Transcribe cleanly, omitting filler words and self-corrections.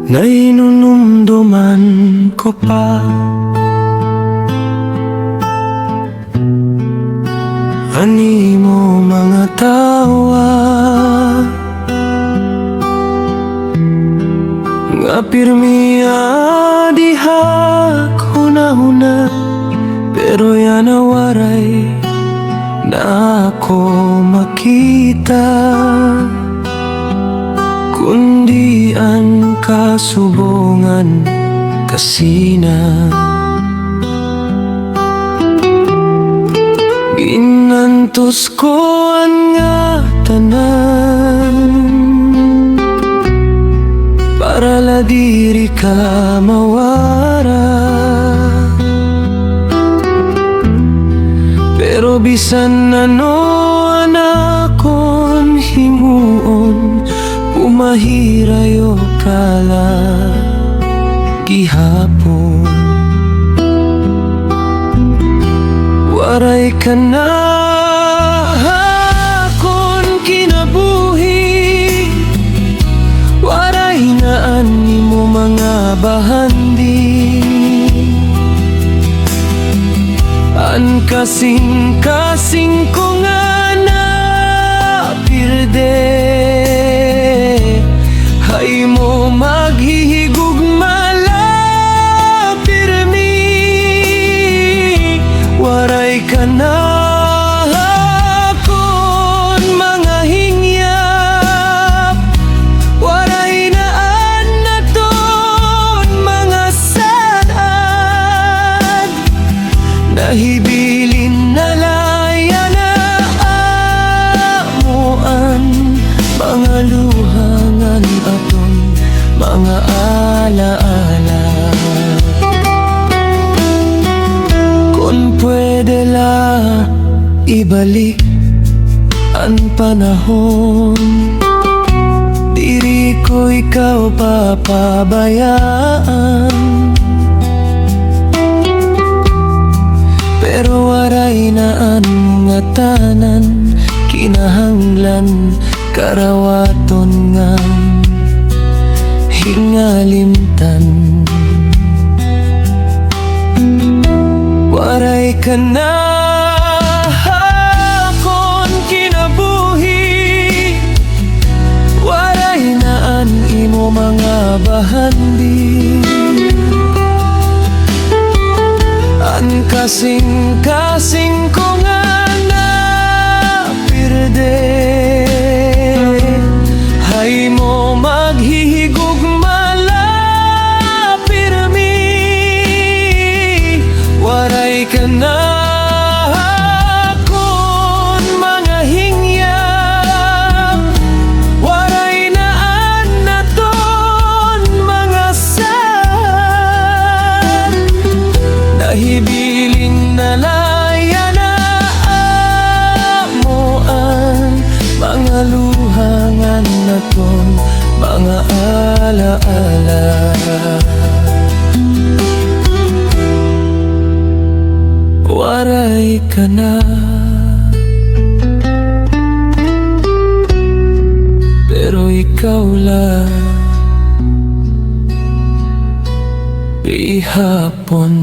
Nainunumduman ko pa ani mo mga tawa nga pirmiya diha huna-huna, pero yan nawaray na ako makita, kundi ang kasubungan kasina. Ginantos ko ang nga tanan para la diri ka mawara, pero bisan ano anakon himuon umahirayo kala gihapon. Waray ka na akon kinabuhi, waray na ani mo mga bahandi, an kasing-kasing ko nga na pirde, hay mo maghihigog pirmi, waray ka na akon mga hingyap, waray na naton mga sad, nahibilin na laya na amuan mga luhangan aton mga alaala. Kung pwede la ibalik ang panahon, diri ko ikaw papabayaan, pero waray na ang nga tanan kinahanglan karawaton nga hingalimtan. Waray ka na akon kinabuhi, waray na an imo mga bahandi, an kasing-kasing ko nga na pirde, hay mo maghihigog pirmi, waray ka na akon mga hingyap, waray na naton mga sad, nahibilin na laya na amuan mga luhangan naton mga alaala. Waray ka na, pero ikaw lang ihapon.